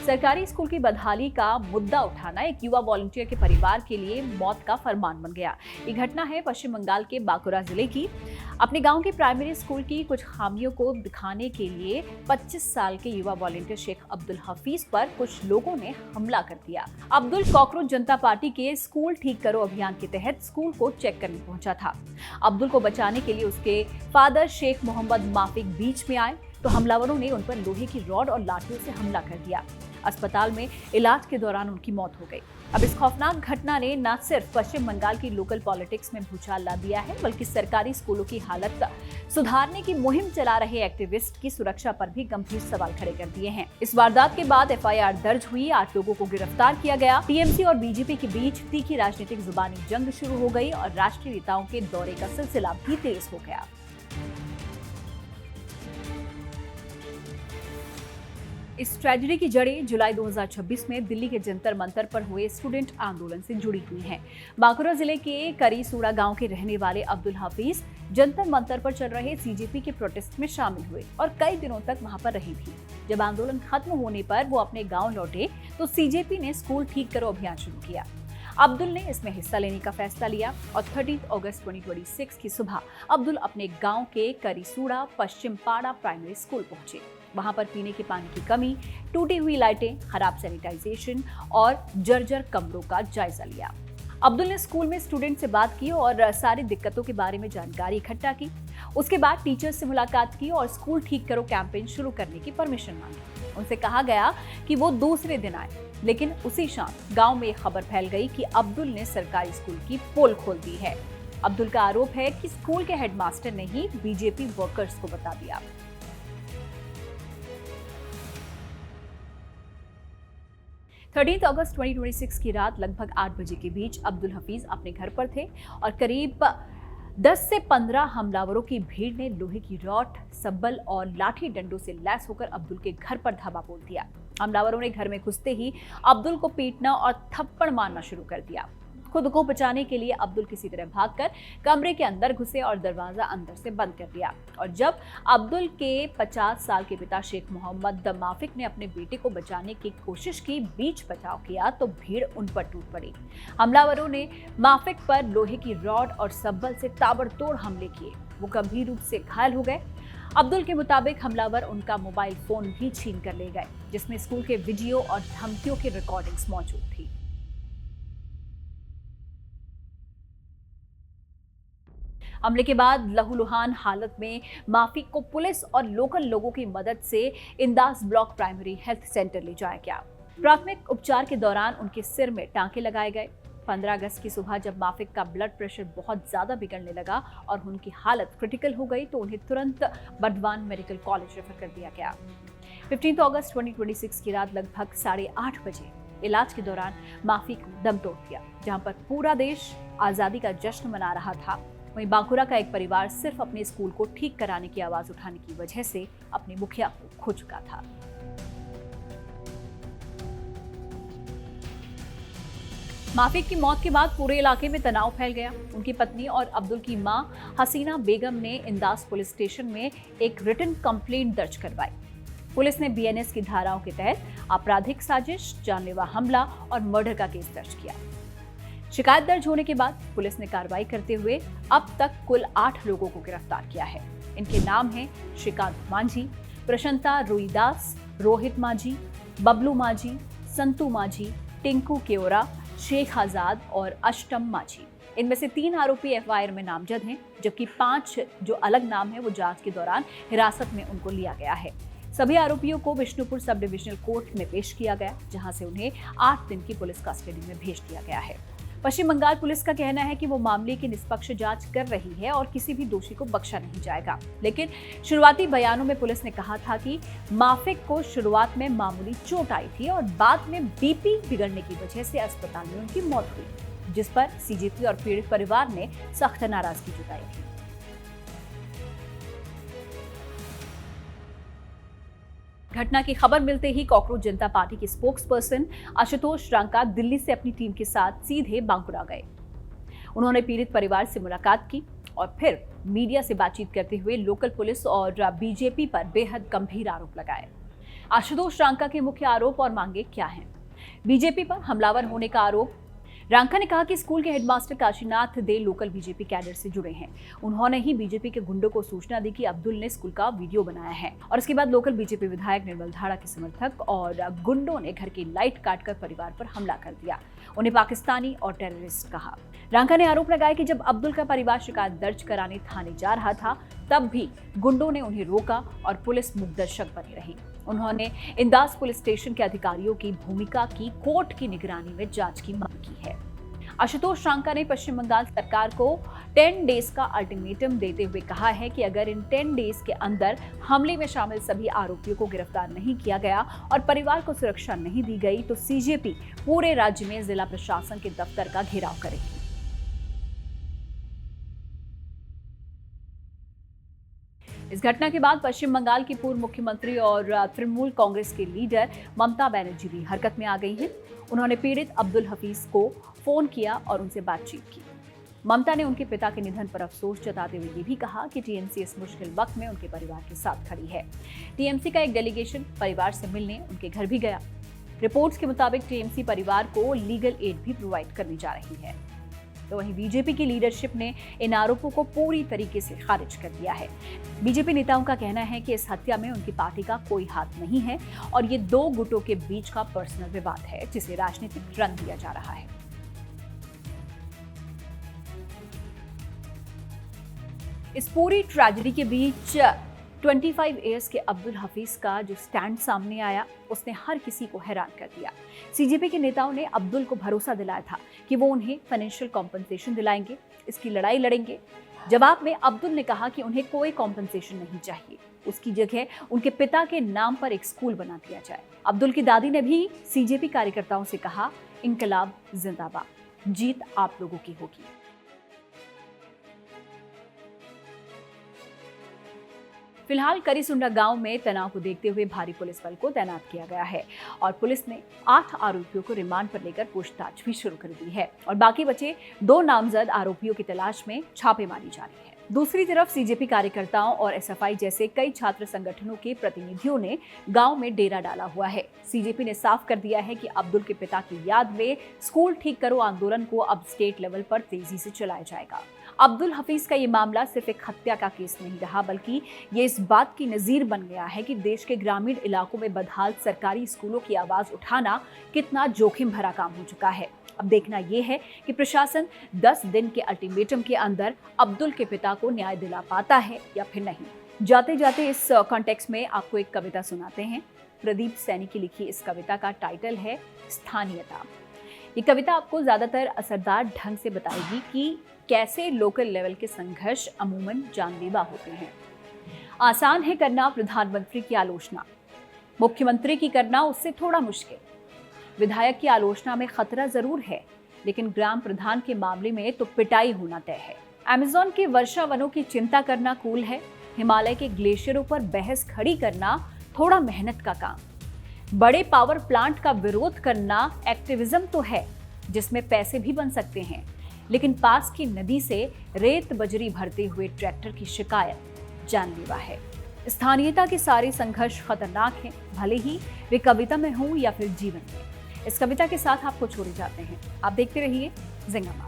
सरकारी स्कूल की बदहाली का मुद्दा उठाना एक युवा वॉलंटियर के परिवार के लिए मौत का फरमान बन गया। ये घटना है पश्चिम बंगाल के बांकुरा जिले की। अपने गांव के प्राइमरी स्कूल की कुछ खामियों को दिखाने के लिए 25 साल के युवा वॉलंटियर शेख अब्दुल हफीज पर कुछ लोगों ने हमला कर दिया। अब्दुल कॉकरोच जनता पार्टी के स्कूल ठीक करो अभियान के तहत स्कूल को चेक करने पहुंचा था। अब्दुल को बचाने के लिए उसके फादर शेख मोहम्मद माफिक बीच में आए तो हमलावरों ने उन पर लोहे की रॉड और लाठियों से हमला कर दिया। अस्पताल में इलाज के दौरान उनकी मौत हो गई। अब इस खौफनाक घटना ने न सिर्फ पश्चिम बंगाल की लोकल पॉलिटिक्स में भूचाल ला दिया है, बल्कि सरकारी स्कूलों की हालत सुधारने की मुहिम चला रहे एक्टिविस्ट की सुरक्षा पर भी गंभीर सवाल खड़े कर दिए हैं। इस वारदात के बाद एफआईआर दर्ज हुई, 8 लोगों को गिरफ्तार किया गया। टीएमसी और बीजेपी के बीच तीखी राजनीतिक जुबानी जंग शुरू हो गई और राष्ट्रीय नेताओं के दौरे का सिलसिला भी तेज हो गया। इस ट्रेजेडी की जड़ें जुलाई 2026 में दिल्ली के जंतर मंतर पर हुए स्टूडेंट आंदोलन से जुड़ी हुई हैं। बांकुरा जिले के करीसूड़ा गांव के रहने वाले अब्दुल हफीज जंतर मंतर पर चल रहे सीजेपी के प्रोटेस्ट में शामिल हुए और कई दिनों तक वहां पर रहे भी। जब आंदोलन खत्म होने पर वो अपने गाँव लौटे तो सीजेपी ने स्कूल ठीक करो अभियान शुरू किया। अब्दुल ने इसमें हिस्सा लेने का फैसला लिया और 30 अगस्त 2026 की सुबह अब्दुल अपने गांव के करीसूड़ा पश्चिम पाड़ा प्राइमरी स्कूल पहुंचे। वहां पर पीने के पानी की कमी, टूटी हुई लाइटें, खराब सैनिटाइजेशन और जर्जर कमरों का जायजा लिया। अब्दुल ने स्कूल में स्टूडेंट से बात की और सारी दिक्कतों के बारे में जानकारी इकट्ठा की। उसके बाद टीचर्स से मुलाकात की और स्कूल ठीक करो कैंपेन शुरू करने की परमिशन मांगी। उनसे कहा गया कि वो दूसरे दिन आए, लेकिन उसी शाम गांव में खबर फैल गई कि अब्दुल ने सरकारी स्कूल की पोल खोल दी है। अब्दुल का आरोप है कि स्कूल के हेडमास्टर ने ही बीजेपी वर्कर्स को बता दिया। 13 अगस्त 2026 की रात लगभग 8 बजे के बीच अब्दुल हफीज अपने घर पर थे और करीब 10 से 15 हमलावरों की भीड़ ने लोहे की रॉड, सब्बल और लाठी डंडों से लैस होकर अब्दुल के घर पर धावा बोल दिया। हमलावरों ने घर में घुसते ही अब्दुल को पीटना और थप्पड़ मारना शुरू कर दिया। खुद को बचाने के लिए अब्दुल किसी तरह भागकर कमरे के अंदर घुसे और दरवाजा अंदर से बंद कर दिया। और जब अब्दुल के 50 साल के पिता शेख मोहम्मद माफिक ने अपने बेटे को बचाने की कोशिश की, बीच बचाव किया तो भीड़ उन पर टूट पड़ी। हमलावरों ने माफिक पर लोहे की रॉड और सब्बल से ताबड़तोड़ हमले किए। वो गंभीर रूप से घायल हो गए। अब्दुल के मुताबिक हमलावर उनका मोबाइल फोन भी छीन कर ले गए, जिसमें स्कूल के वीडियो और धमकियों की रिकॉर्डिंग्स मौजूद थी। हमले के बाद लहूलुहान हालत में माफिक को पुलिस और लोकल लोगों की मदद से इंदास ब्लॉक प्राइमरी हेल्थ सेंटर ले जाया गया। प्राथमिक उपचार के दौरान उनके सिर में टांके लगाए गए। 15 अगस्त की सुबह जब माफिक का ब्लड प्रेशर बहुत ज्यादा बिगड़ने लगा और उनकी हालत क्रिटिकल हो गई तो उन्हें तुरंत बर्दवान मेडिकल कॉलेज रेफर कर दिया गया। 15 अगस्त 2026 की रात लगभग 8:30 बजे इलाज के दौरान माफिक दम तोड़ दिया। जहां पर पूरा देश आजादी का जश्न मना रहा था, वहीं बांकुरा का एक परिवार सिर्फ अपने स्कूल को ठीक कराने की आवाज उठाने की वजह से अपने मुखिया को खो चुका था। माफिक की मौत के बाद पूरे इलाके में तनाव फैल गया। उनकी पत्नी और अब्दुल की मां हसीना बेगम ने इंदास पुलिस स्टेशन में एक रिटन कंप्लेंट दर्ज करवाई। पुलिस ने बीएनएस की धाराओं के तहत आपराधिक साजिश, जानलेवा हमला और मर्डर का केस दर्ज किया। शिकायत दर्ज होने के बाद पुलिस ने कार्रवाई करते हुए अब तक कुल 8 लोगों को गिरफ्तार किया है। इनके नाम हैं श्रीकांत मांझी, प्रशांता रुईदास, रोहित मांझी, बबलू मांझी, संतू मांझी, टिंकू केओरा, शेख आजाद और अष्टम मांझी। इनमें से 3 आरोपी एफआईआर में नामजद हैं, जबकि 5 जो अलग नाम है वो जांच के दौरान हिरासत में उनको लिया गया है। सभी आरोपियों को विष्णुपुर सब डिविजनल कोर्ट में पेश किया गया, जहां से उन्हें 8 दिन की पुलिस कस्टडी में भेज दिया गया है। पश्चिम बंगाल पुलिस का कहना है कि वो मामले की निष्पक्ष जांच कर रही है और किसी भी दोषी को बख्शा नहीं जाएगा। लेकिन शुरुआती बयानों में पुलिस ने कहा था कि माफिक को शुरुआत में मामूली चोट आई थी और बाद में बीपी बिगड़ने की वजह से अस्पताल में उनकी मौत हुई, जिस पर सीजेपी और पीड़ित परिवार ने सख्त नाराजगी जताई थी। घटना की खबर मिलते ही कॉकरोच जनता पार्टी के स्पोक्स पर्सन आशुतोष रांका दिल्ली से अपनी टीम के साथ सीधे बांकुरा गए। उन्होंने पीड़ित परिवार से मुलाकात की और फिर मीडिया से बातचीत करते हुए लोकल पुलिस और बीजेपी पर बेहद गंभीर आरोप लगाए। आशुतोष रांका के मुख्य आरोप और मांगे क्या हैं? बीजेपी पर हमलावर होने का आरोप। रांका ने कहा कि स्कूल के हेडमास्टर काशीनाथ दे लोकल बीजेपी कैडर से जुड़े हैं। उन्होंने ही बीजेपी के गुंडों को सूचना दी कि अब्दुल ने स्कूल का वीडियो बनाया है और इसके बाद लोकल बीजेपी विधायक निर्मल धाड़ा के समर्थक और गुंडों ने घर की लाइट काटकर परिवार पर हमला कर दिया। उन्हें पाकिस्तानी और टेररिस्ट कहा। रांका ने आरोप लगाया कि जब अब्दुल का परिवार शिकायत दर्ज कराने थाने जा रहा था तब भी गुंडों ने उन्हें रोका और पुलिस मुग्दर्शक बनी रही। उन्होंने इंदास पुलिस स्टेशन के अधिकारियों की भूमिका की कोर्ट की निगरानी में जांच की मांग की है। आशुतोष रांका ने पश्चिम बंगाल सरकार को 10 डेज का अल्टीमेटम देते हुए कहा है कि अगर इन 10 डेज के अंदर हमले में शामिल सभी आरोपियों को गिरफ्तार नहीं किया गया और परिवार को सुरक्षा नहीं दी गई तो सीजेपी पूरे राज्य में जिला प्रशासन के दफ्तर का घेराव करेगी। इस घटना के बाद पश्चिम बंगाल की पूर्व मुख्यमंत्री और तृणमूल कांग्रेस के लीडर ममता बनर्जी भी हरकत में आ गई हैं। उन्होंने पीड़ित अब्दुल हफीज को फोन किया और उनसे बातचीत की। ममता ने उनके पिता के निधन पर अफसोस जताते हुए ये भी कहा कि टीएमसी इस मुश्किल वक्त में उनके परिवार के साथ खड़ी है। टीएमसी का एक डेलीगेशन परिवार से मिलने उनके घर भी गया। रिपोर्ट्स के मुताबिक टीएमसी परिवार को लीगल एड भी प्रोवाइड करने जा रही है। तो वहीं बीजेपी की लीडरशिप ने इन आरोपों को पूरी तरीके से खारिज कर दिया है। बीजेपी नेताओं का कहना है कि इस हत्या में उनकी पार्टी का कोई हाथ नहीं है और ये दो गुटों के बीच का पर्सनल विवाद है जिसे राजनीतिक रंग दिया जा रहा है। इस पूरी ट्रेजेडी के बीच 25 इयर्स के अब्दुल हफीज का जो स्टैंड सामने आया उसने हर किसी को हैरान कर दिया। सीजेपी के नेताओं ने अब्दुल को भरोसा दिलाया था कि वो उन्हें फाइनेंशियल कॉम्पनसेशन दिलाएंगे, इसकी लड़ाई लड़ेंगे। जवाब में अब्दुल ने कहा कि उन्हें कोई कॉम्पनसेशन नहीं चाहिए, उसकी जगह उनके पिता के नाम पर एक स्कूल बना दिया जाए। अब्दुल की दादी ने भी सीजेपी कार्यकर्ताओं से कहा, इंकलाब जिंदाबाद, जीत आप लोगों की होगी। फिलहाल करीसुंडा गांव में तनाव को देखते हुए भारी पुलिस बल को तैनात किया गया है और पुलिस ने 8 आरोपियों को रिमांड पर लेकर पूछताछ भी शुरू कर दी है और बाकी बचे 2 नामजद आरोपियों की तलाश में छापेमारी जारी है। दूसरी तरफ सीजेपी कार्यकर्ताओं और एसएफआई जैसे कई छात्र संगठनों के प्रतिनिधियों ने गांव में डेरा डाला हुआ है। सीजेपी ने साफ कर दिया है कि अब्दुल के पिता की याद में स्कूल ठीक करो आंदोलन को अब स्टेट लेवल पर तेजी से चलाया जाएगा। अब्दुल हफीज का ये मामला सिर्फ एक हत्या का केस नहीं रहा बल्कि ये इस बात की नजीर बन गया है कि देश के ग्रामीण इलाकों में बदहाल सरकारी स्कूलों की आवाज उठाना कितना जोखिम भरा काम हो चुका है। अब देखना यह है कि प्रशासन 10 दिन के अल्टीमेटम के अंदर अब्दुल के पिता को न्याय दिला पाता है या फिर नहीं। जाते जाते इस कॉन्टेक्स्ट में आपको एक कविता सुनाते हैं। प्रदीप सैनी की लिखी इस कविता का टाइटल है स्थानीयता। ये कविता आपको ज्यादातर असरदार ढंग से बताएगी कि कैसे लोकल लेवल के संघर्ष अमूमन जानलेवा होते हैं। आसान है करना प्रधानमंत्री की आलोचना, मुख्यमंत्री की करना उससे थोड़ा मुश्किल। विधायक की आलोचना में खतरा जरूर है लेकिन ग्राम प्रधान के मामले में तो पिटाई होना तय है। अमेज़न के वर्षा वनों की चिंता करना कूल है, हिमालय के ग्लेशियरों पर बहस खड़ी करना थोड़ा मेहनत का काम। बड़े पावर प्लांट का विरोध करना एक्टिविज्म तो है जिसमें पैसे भी बन सकते हैं, लेकिन पास की नदी से रेत बजरी भरते हुए ट्रैक्टर की शिकायत जानलेवा है। स्थानीयता के सारे संघर्ष खतरनाक हैं, भले ही वे कविता में हों या फिर जीवन में। इस कविता के साथ आपको छोड़े जाते हैं। आप देखते रहिए जिंगामात।